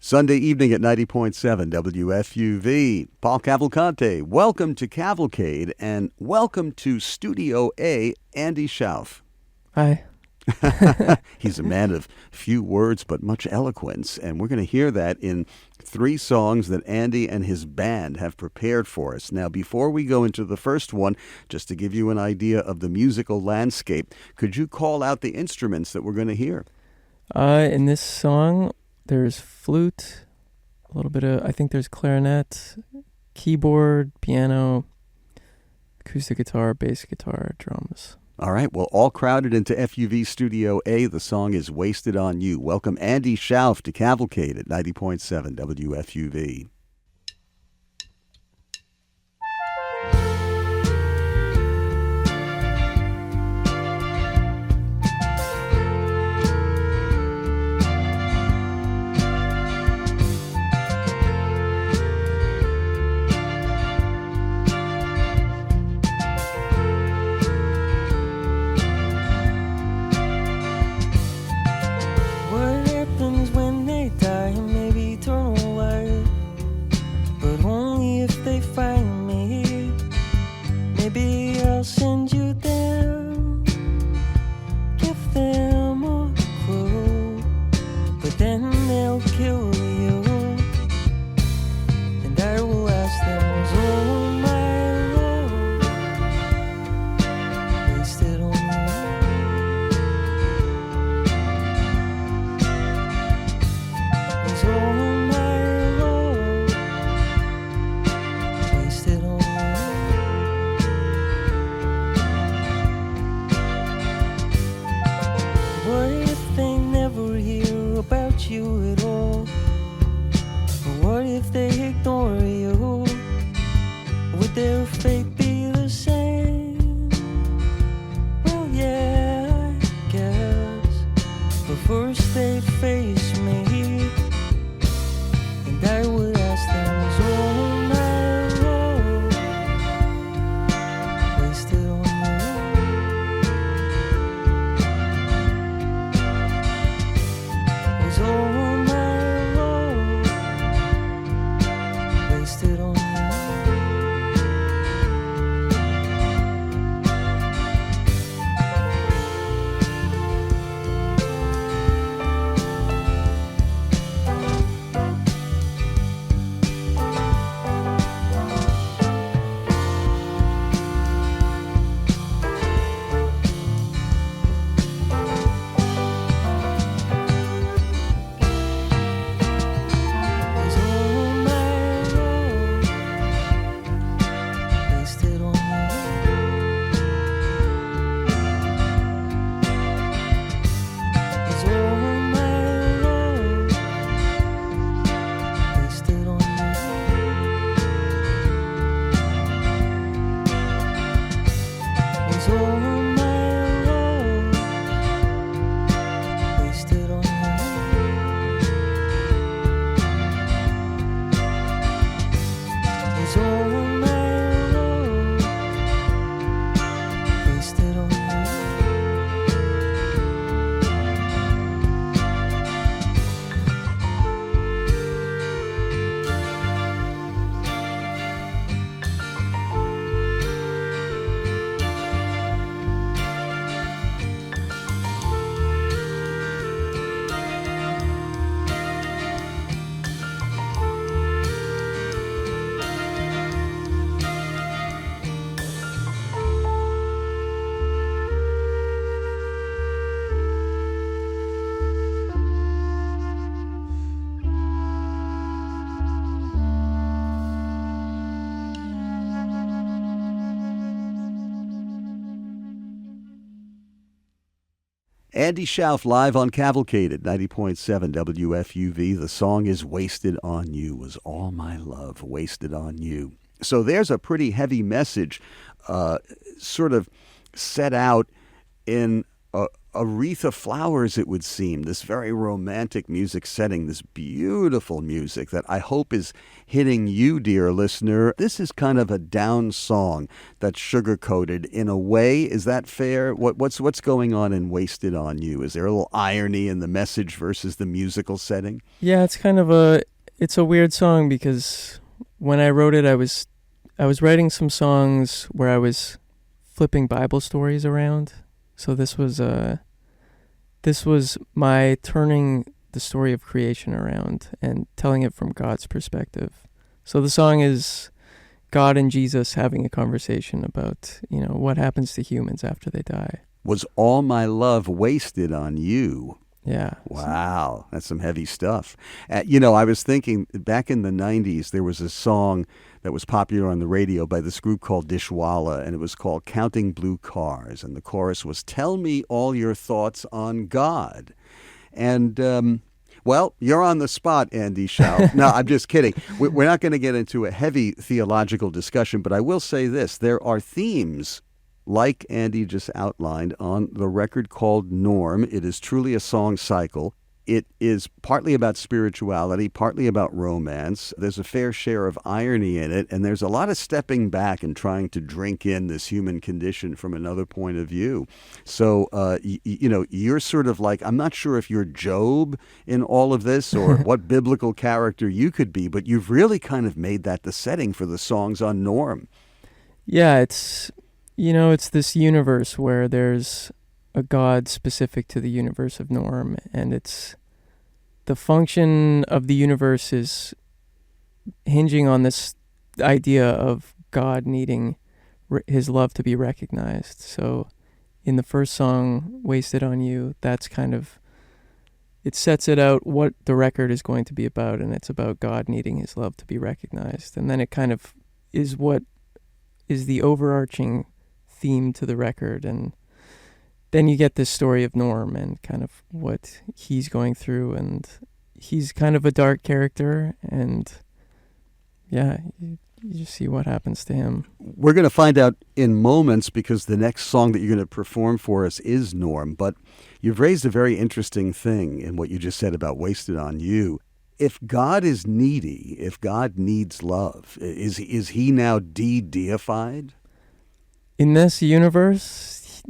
Sunday evening at 90.7 WFUV. Paul Cavalconte, welcome to Cavalcade and welcome to Studio A, Andy Shauf. Hi. He's a man of few words but much eloquence, and we're going to hear that in 3 songs that Andy and his band have prepared for us. Now, before we go into the first one, just to give you an idea of the musical landscape, could you call out the instruments that we're going to hear? In this song, there's flute, a little bit of, I think there's clarinet, keyboard, piano, acoustic guitar, bass guitar, drums. All right, well, all crowded into FUV Studio A. The song is Wasted on You. Welcome Andy Shauf to Cavalcade at 90.7 WFUV. Andy Shauf live on Cavalcade at 90.7 WFUV. The song is Wasted on You, was all my love, wasted on you. So there's a pretty heavy message sort of set out in a wreath of flowers, it would seem, this very romantic music setting, this beautiful music that I hope is hitting you, dear listener. This is kind of a down song that's sugar-coated in a way. Is that fair? What's going on in Wasted on You? Is there a little irony in the message versus the musical setting? Yeah, it's a weird song because when I wrote it, I was writing some songs where I was flipping Bible stories around. So this was my turning the story of creation around and telling it from God's perspective. So the song is God and Jesus having a conversation about, what happens to humans after they die. Was all my love wasted on you? Yeah. Wow, that's some heavy stuff. I was thinking back in the 90s, there was a song that was popular on the radio by this group called Dishwalla, and it was called Counting Blue Cars. And the chorus was, "Tell me all your thoughts on God." And, well, you're on the spot, Andy Shauf. No, I'm just kidding. We're not going to get into a heavy theological discussion, but I will say this. There are themes like Andy just outlined on the record called Norm. It is truly a song cycle. It is partly about spirituality, partly about romance. There's a fair share of irony in it, and there's a lot of stepping back and trying to drink in this human condition from another point of view. So, you're sort of like, I'm not sure if you're Job in all of this or what biblical character you could be, but you've really kind of made that the setting for the songs on Norm. Yeah, it's this universe where there's a God specific to the universe of Norm, and it's the function of the universe is hinging on this idea of God needing his love to be recognized. So in the first song, Wasted on You, that's kind of, it sets it out what the record is going to be about, and it's about God needing his love to be recognized. And then it kind of is what is the overarching theme to the record, and then you get this story of Norm and kind of what he's going through, and he's kind of a dark character, and yeah, you just see what happens to him. We're going to find out in moments because the next song that you're going to perform for us is Norm, but you've raised a very interesting thing in what you just said about Wasted on You. If God is needy, if God needs love, is he now de-deified? In this universe,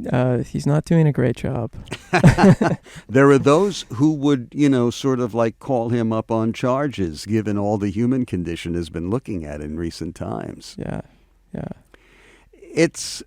he's not doing a great job. There are those who would, sort of like call him up on charges, given all the human condition has been looking at in recent times. Yeah. It's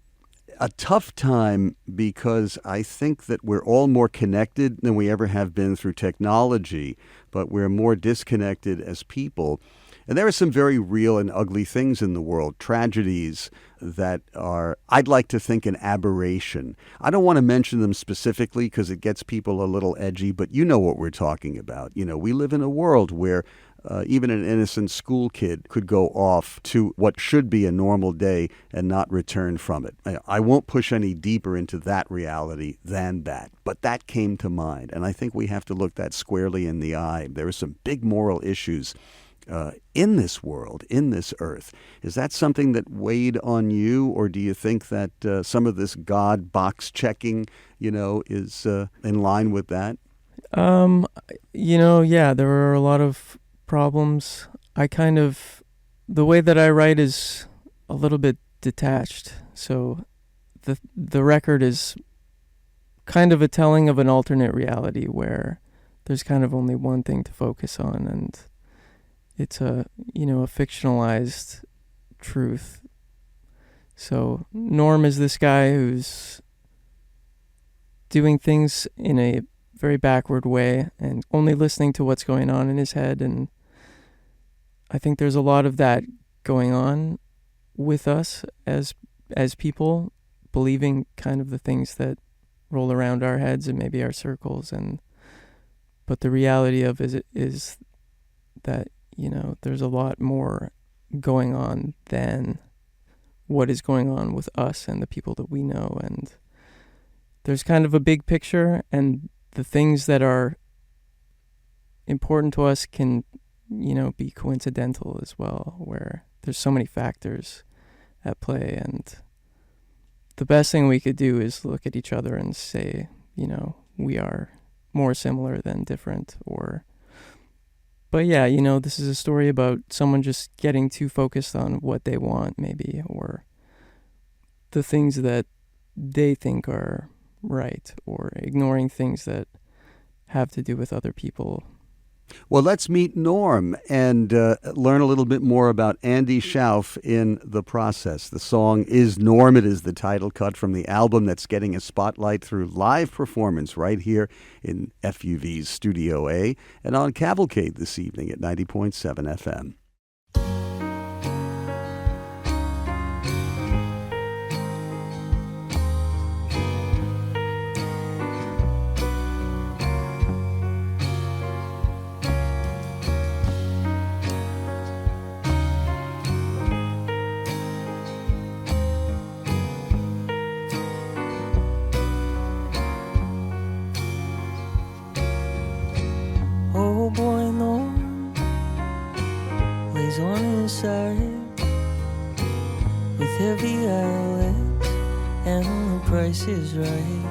a tough time because I think that we're all more connected than we ever have been through technology, but we're more disconnected as people. And there are some very real and ugly things in the world, tragedies that are, I'd like to think, an aberration. I don't want to mention them specifically because it gets people a little edgy, but you know what we're talking about. We live in a world where even an innocent school kid could go off to what should be a normal day and not return from it. I won't push any deeper into that reality than that, but that came to mind. And I think we have to look that squarely in the eye. There are some big moral issues in this world, in this earth. Is that something that weighed on you, or do you think that some of this God box checking, is in line with that? Yeah, there are a lot of problems. The way that I write is a little bit detached. So the record is kind of a telling of an alternate reality where there's kind of only one thing to focus on, and it's a fictionalized truth. So Norm is this guy who's doing things in a very backward way and only listening to what's going on in his head. And I think there's a lot of that going on with us as people, believing kind of the things that roll around our heads and maybe our circles. But the reality of it is that there's a lot more going on than what is going on with us and the people that we know. And there's kind of a big picture, and the things that are important to us can, be coincidental as well, where there's so many factors at play. And the best thing we could do is look at each other and say, we are more similar than different. But yeah, this is a story about someone just getting too focused on what they want, maybe, or the things that they think are right, or ignoring things that have to do with other people. Well, let's meet Norm and learn a little bit more about Andy Shauf in the process. The song is Norm. It is the title cut from the album that's getting a spotlight through live performance right here in FUV's Studio A and on Cavalcade this evening at 90.7 FM. Oh boy, Norm lays on his side with heavy eyelids, and the price is right.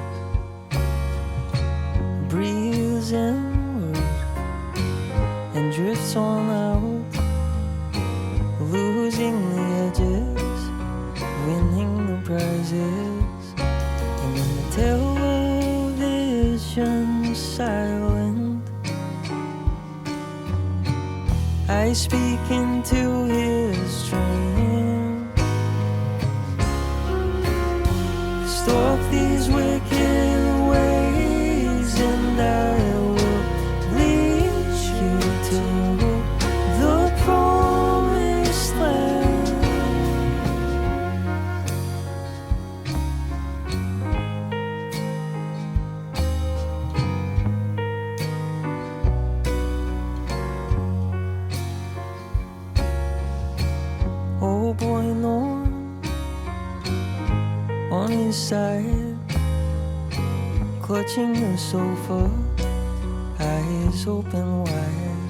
Breathes inward and drifts on out, losing the edges, winning the prizes. And when the television's silent, I speak into his dream. Stop these wicked ways, and I will lead you to the promised land. Oh boy, Norm on his side, clutching the sofa, eyes open wide.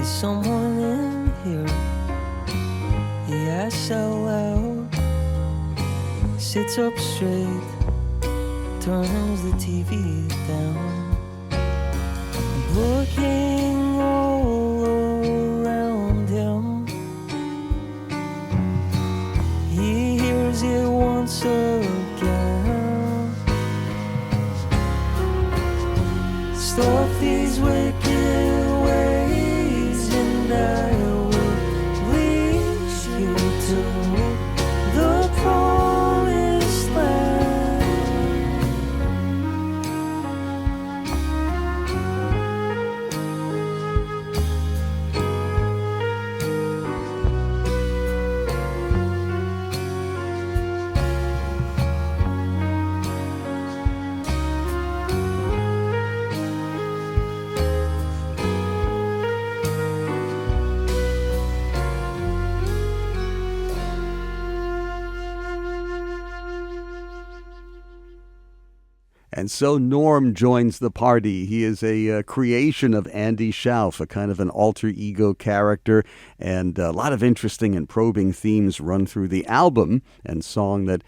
Is someone in here? He asks out loud, sits up straight, turns the TV down, looking all around him. He hears it once again. Stop these wicked ways, and I will lead you to the promised land. And so Norm joins the party. He is a creation of Andy Shauf, a kind of an alter ego character, and a lot of interesting and probing themes run through the album and song that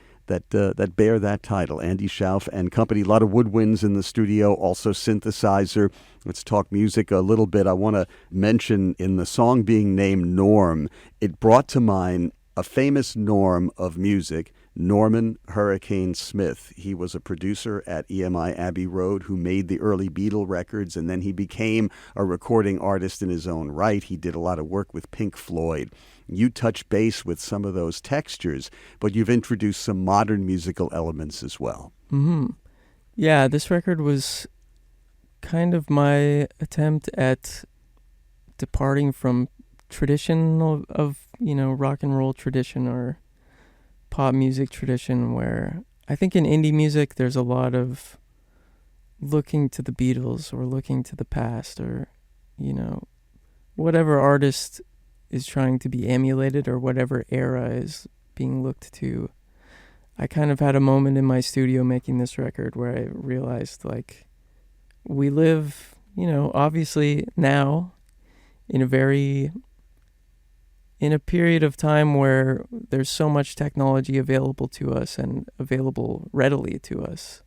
bear that title. Andy Shauf and company, a lot of woodwinds in the studio, also synthesizer. Let's talk music a little bit. I want to mention in the song being named Norm, it brought to mind a famous Norm of music, Norman Hurricane Smith. He was a producer at EMI Abbey Road who made the early Beatle records, and then he became a recording artist in his own right. He did a lot of work with Pink Floyd. You touch base with some of those textures, but you've introduced some modern musical elements as well. Mm-hmm. Yeah, this record was kind of my attempt at departing from tradition of rock and roll tradition or pop music tradition, where I think in indie music there's a lot of looking to the Beatles or looking to the past, or whatever artist is trying to be emulated or whatever era is being looked to. I kind of had a moment in my studio making this record where I realized, like, we live, obviously now in a very in a period of time where there's so much technology available to us and available readily to us.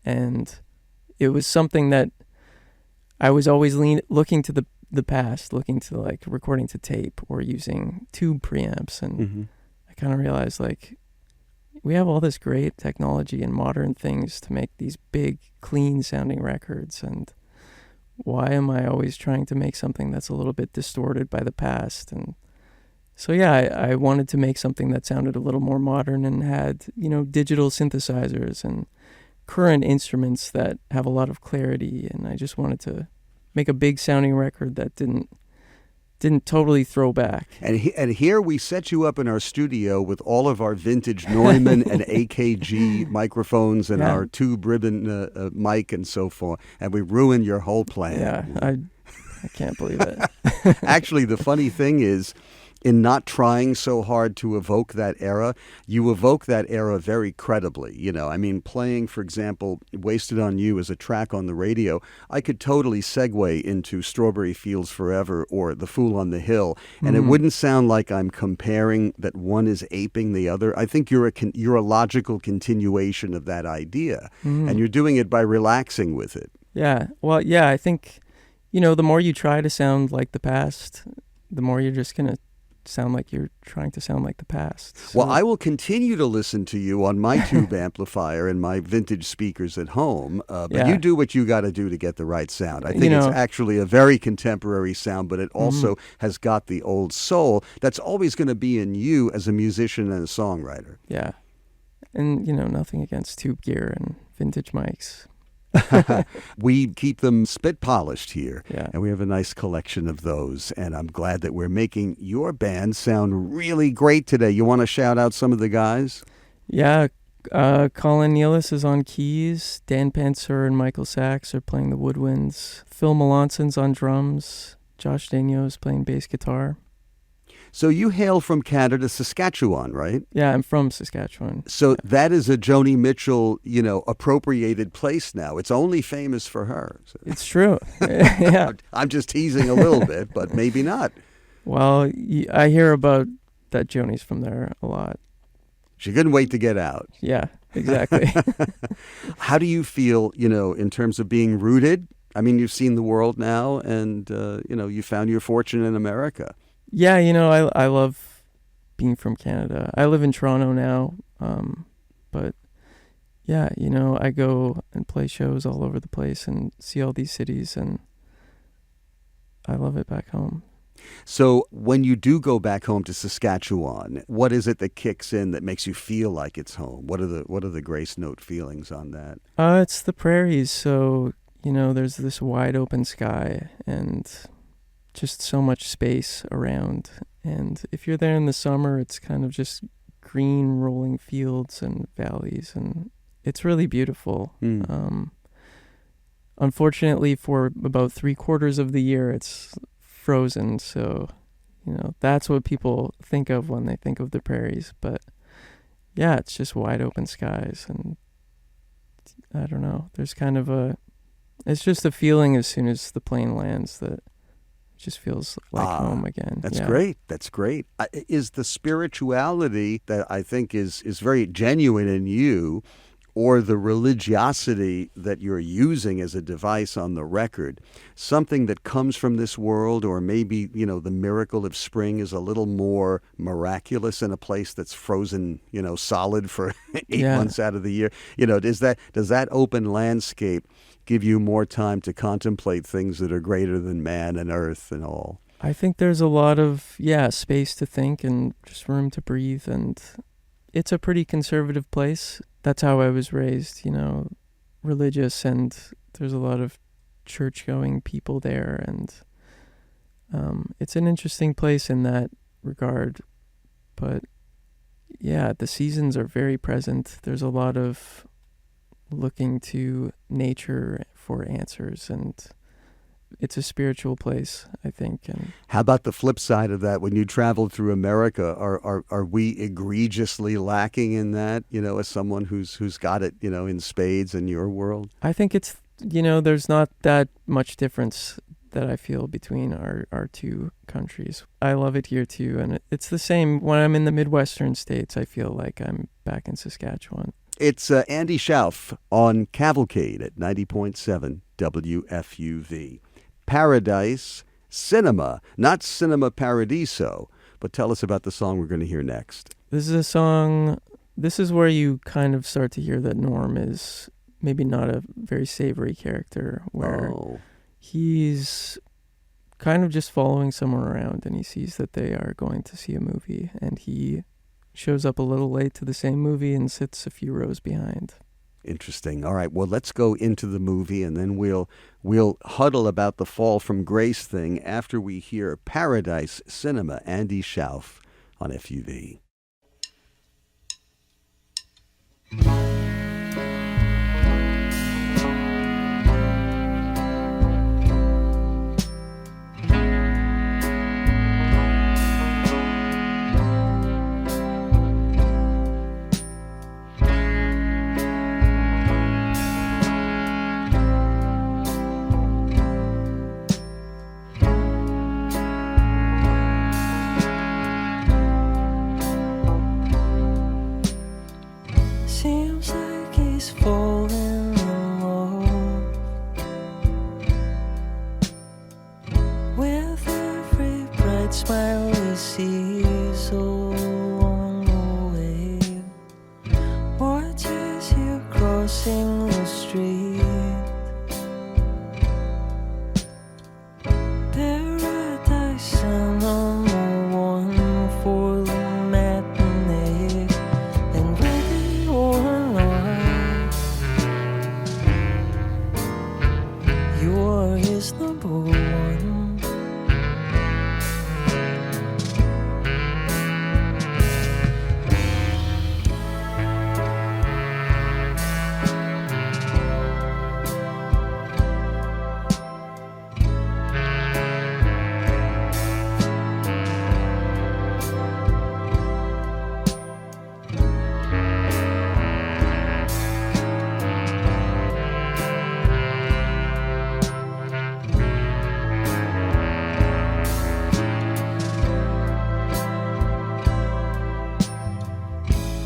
And it was something that I was always looking to the past, looking to like recording to tape or using tube preamps. And I kind of realized like we have all this great technology and modern things to make these big, clean sounding records. And why am I always trying to make something that's a little bit distorted by the past? And so, yeah, I wanted to make something that sounded a little more modern and had, digital synthesizers and current instruments that have a lot of clarity. And I just wanted to make a big sounding record that didn't totally throw back. And here we set you up in our studio with all of our vintage Neumann and AKG microphones and our tube ribbon mic and so forth, and we ruined your whole plan. Yeah, I can't believe it. Actually, the funny thing is, in not trying so hard to evoke that era, you evoke that era very credibly. Playing, for example, Wasted on You as a track on the radio, I could totally segue into Strawberry Fields Forever or The Fool on the Hill, and it wouldn't sound like I'm comparing that one is aping the other. I think you're a logical continuation of that idea, and you're doing it by relaxing with it. Yeah, well, yeah, I think, the more you try to sound like the past, the more you're just going to sound like you're trying to sound like the past. So. Well, I will continue to listen to you on my tube amplifier and my vintage speakers at home, but you do what you got to do to get the right sound. I think it's actually a very contemporary sound, but it also has got the old soul that's always going to be in you as a musician and a songwriter. Yeah. And, nothing against tube gear and vintage mics. We keep them spit polished here, yeah. And we have a nice collection of those, and I'm glad that we're making your band sound really great today. You want to shout out some of the guys? Yeah, Colin Nealis is on keys, Dan Panzer and Michael Sachs are playing the woodwinds, Phil Melanson's on drums, Josh Daigneault is playing bass guitar. So you hail from Canada, Saskatchewan, right? Yeah, I'm from Saskatchewan. So that is a Joni Mitchell, appropriated place now. It's only famous for her. So. It's true. Yeah. I'm just teasing a little bit, but maybe not. Well, I hear about that Joni's from there a lot. She couldn't wait to get out. Yeah, exactly. How do you feel, in terms of being rooted? I mean, you've seen the world now and, you found your fortune in America. Yeah, I love being from Canada. I live in Toronto now, but yeah, I go and play shows all over the place and see all these cities, and I love it back home. So when you do go back home to Saskatchewan, what is it that kicks in that makes you feel like it's home? What are the Grace Note feelings on that? It's the prairies, so, there's this wide open sky and just so much space around. And if you're there in the summer, it's kind of just green rolling fields and valleys, and it's really beautiful. Unfortunately, for about 3/4 of the year, it's frozen, so that's what people think of when they think of the prairies. But yeah, it's just wide open skies, and I don't know, there's kind of it's just a feeling as soon as the plane lands that just feels like home again. That's great. That's great. Is the spirituality that I think is very genuine in you, or the religiosity that you're using as a device on the record, something that comes from this world, or maybe, the miracle of spring is a little more miraculous in a place that's frozen, solid for 8 months out of the year? Does that open landscape give you more time to contemplate things that are greater than man and earth and all? I think there's a lot of, space to think and just room to breathe, and it's a pretty conservative place. That's how I was raised, religious, and there's a lot of church-going people there, and it's an interesting place in that regard. But yeah, the seasons are very present. There's a lot of looking to nature for answers, and it's a spiritual place, I think. And how about the flip side of that? When you traveled through America, are we egregiously lacking in that, as someone who's got it, in spades in your world? I think it's, there's not that much difference that I feel between our two countries. I love it here too, and it's the same when I'm in the Midwestern states. I feel like I'm back in Saskatchewan. It's Andy Shauf on Cavalcade at 90.7 WFUV. Paradise Cinema, not Cinema Paradiso, but tell us about the song we're going to hear next. This is a song, this is where you kind of start to hear that Norm is maybe not a very savory character, where he's kind of just following someone around and he sees that they are going to see a movie and he shows up a little late to the same movie and sits a few rows behind. Interesting. All right, well, let's go into the movie and then we'll huddle about the fall from grace thing after we hear Paradise Cinema, Andy Shauf on FUV. Seems like he's falling in love with every bright smile he sees along the way. Watches you crossing the street. Paradise Cinema, one for the matinee. And whether or not you are his number one.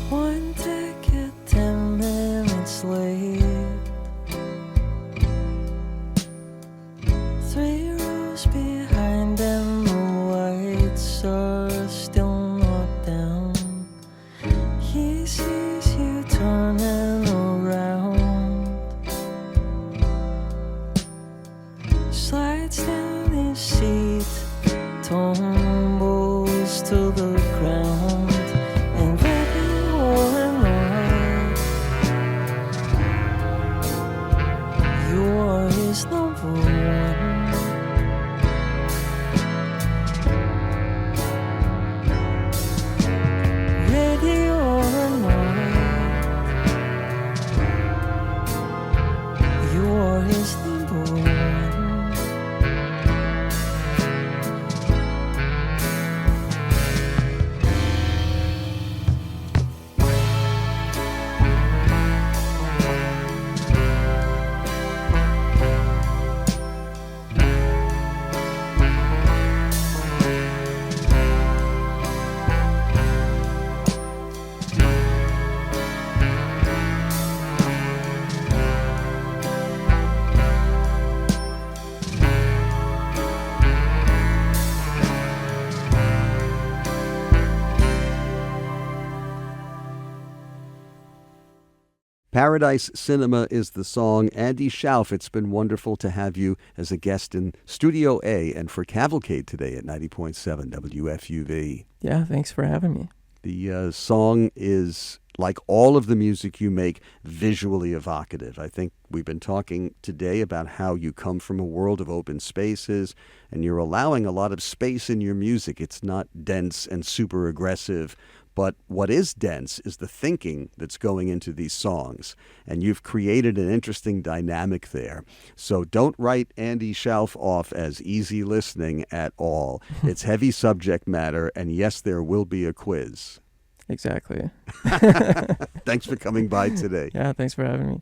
One ticket, 10 minutes late. 3 rows behind and the lights are still not down. He sees you turning around, slides down his seat, tumbles to the ground. And whether or not you are his number one. Ready or not, you are his number one. Paradise Cinema is the song. Andy Shauf, it's been wonderful to have you as a guest in Studio A and for Cavalcade today at 90.7 WFUV. Yeah, thanks for having me. The song is, like all of the music you make, visually evocative. I think we've been talking today about how you come from a world of open spaces and you're allowing a lot of space in your music. It's not dense and super aggressive, but what is dense is the thinking that's going into these songs. And you've created an interesting dynamic there. So don't write Andy Shauf off as easy listening at all. It's heavy subject matter, and yes, there will be a quiz. Exactly. Thanks for coming by today. Yeah, thanks for having me.